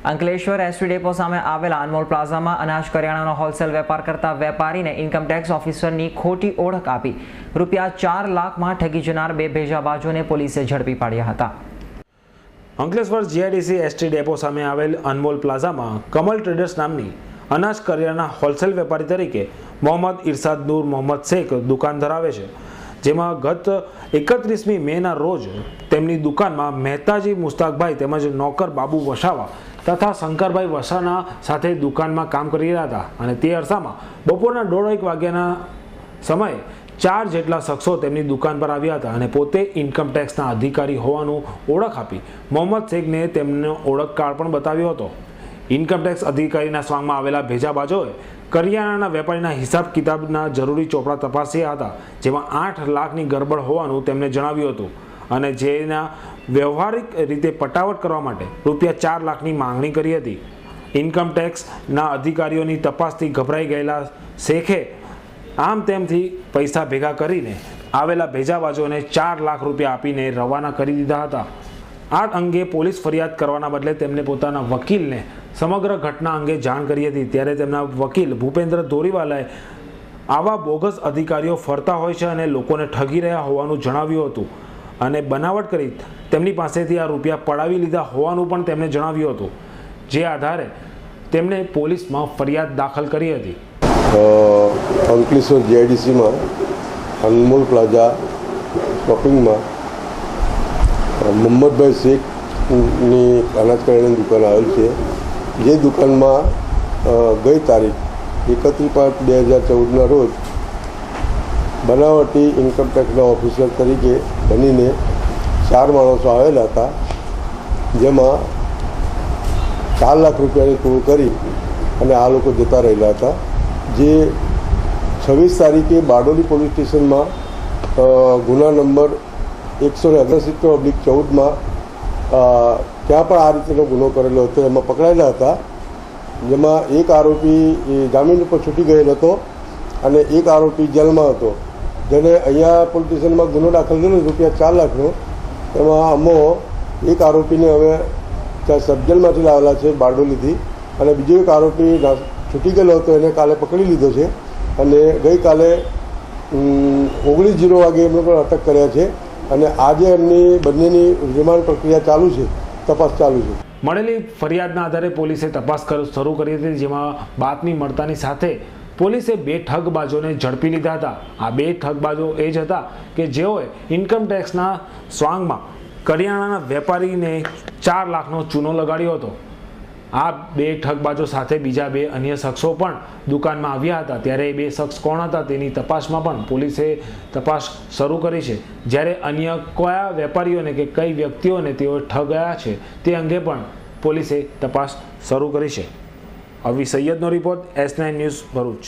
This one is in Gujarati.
અંકલેશ્વર એસટી ડેપો સામે આવેલા અનમોલ પ્લાઝામાં અનાજ કરિયાણાનો હોલસેલ વેપાર કરતા વેપારીને ઇન્કમટેક્સ ઓફિસરની ખોટી ઓળખ આપી રૂપિયા 4 લાખમાં ઠગી જનાર બે ભેજાબાજોને પોલીસે ઝડપી પાડ્યા હતા। અંકલેશ્વર જીઆઈડીસી એસટી ડેપો સામે આવેલ અનમોલ પ્લાઝામાં કમલ ટ્રેડર્સ નામની અનાજ કરિયાણા હોલસેલ વેપારી તરીકે મોહમ્મદ ઇરશાદ નૂર મોહમ્મદ શેખ દુકાન ધરાવે છે, જેમાં ગત 31મી મેના રોજ તેમની દુકાનમાં મહેતાજી મુસ્તાકભાઈ તેમજ નોકર બાબુ વસાવા તથા શંકરભાઈ વસાના સાથે દુકાનમાં કામ કરી રહ્યા હતા અને તે અરસામાં બપોરના 1:30 વાગ્યાના સમયે 4 જેટલા શખ્સો તેમની દુકાન પર આવ્યા હતા અને પોતે ઇન્કમટેક્સના અધિકારી હોવાનું ઓળખ આપી મોહમ્મદ શેખને તેમનો ઓળખ કાર્ડ પણ બતાવ્યો હતો। ઇન્કમટેક્સ અધિકારીના સ્વાંગમાં આવેલા ભેજાબાજોએ કરિયાણાના વેપારીના હિસાબ કિતાબના જરૂરી ચોપડા તપાસ્યા હતા, જેમાં 8 લાખની ગરબડ હોવાનું તેમને જણાવ્યું હતું અને જેના વ્યવહારિક રીતે પટાવટ કરવા માટે રૂપિયા 4 લાખની માંગણી કરી હતી। ઇન્કમટેક્સના અધિકારીઓની તપાસથી ગભરાઈ ગયેલા શેખે આમ તેમથી પૈસા ભેગા કરીને આવેલા ભેજાબાજોને 4 લાખ રૂપિયા આપીને રવાના કરી દીધા હતા। આ અંગે પોલીસ ફરિયાદ કરવાના બદલે તેમને પોતાના વકીલને સમગ્ર ઘટના અંગે જાણ કરી હતી, ત્યારે તેમના વકીલ ભૂપેન્દ્ર દોરીવાલાએ આવા બોગસ અધિકારીઓ ફરતા હોય છે અને લોકોને ઠગી રહ્યા હોવાનું જણાવ્યું હતું અને બનાવટ કરી તેમની પાસેથી આ રૂપિયા પડાવી લીધા હોવાનું પણ તેમણે જણાવ્યું હતું, જે આધારે તેમણે પોલીસમાં ફરિયાદ દાખલ કરી હતી। અંકલેશ્વર જીઆઈડીસીમાં અનમોલ પ્લાઝા શોપિંગમાં મોહમ્મદભાઈ શેખની અનાજ કરિયાણાની દુકાન આવેલ છે, જે દુકાનમાં ગઈ તારીખ 31/5/2014ના રોજ બનાવટી ઇન્કમટેક્સના ઓફિસર તરીકે બનીને 4 માણસો આવેલા હતા, જેમાં 4 લાખ રૂપિયાની તોડ કરી અને આ લોકો જતા રહેલા હતા। જે 26 તારીખે બારડોલી પોલીસ સ્ટેશનમાં ગુના નંબર 168/14માં ત્યાં પણ આ રીતેનો ગુનો કરેલો હતો, એમાં પકડાયેલા હતા, જેમાં એક આરોપી જામીન ઉપર છૂટી ગયેલો હતો અને એક આરોપી જેલમાં હતો, જેને અહીંયા પોલીસ સ્ટેશનમાં ગુનો દાખલ થયેલો રૂપિયા 4 લાખનો। એમાં અમો એક આરોપીને હવે ત્યાં સબજેલમાંથી લાવેલા છે બારડોલીથી અને બીજો એક આરોપી છૂટી ગયેલો હતો, એને કાલે પકડી લીધો છે અને ગઈકાલે 19:00 વાગે એમને પણ અટક કર્યા છે અને આજે એમની બંનેની રિમાન્ડ પ્રક્રિયા ચાલુ છે, તપાસ ચાલુ છે। મળેલી ફરિયાદના આધારે પોલીસે તપાસ શરૂ કરી હતી, જેમાં બાતમી મળતાની સાથે પોલીસે 2 ઠગબાજોને ઝડપી લીધા હતા। આ 2 ઠગબાજો એ જ હતા કે જેઓએ ઇન્કમટેક્સના સ્વાંગમાં કરિયાણાના વેપારીને 4 લાખનો ચૂનો લગાડ્યો હતો। આ 2 ઠગબાજો સાથે બીજા 2 અન્ય શખ્સો પણ દુકાનમાં આવ્યા હતા, ત્યારે એ 2 શખ્સ કોણ હતા તેની તપાસમાં પણ પોલીસે તપાસ શરૂ કરી છે, જ્યારે અન્ય કયા વેપારીઓને કે કઈ વ્યક્તિઓને તેઓ ઠગ્યા છે તે અંગે પણ પોલીસે તપાસ શરૂ કરી છે। અવી સૈયદનો રિપોર્ટ S9 ન્યૂઝ ભરૂચ।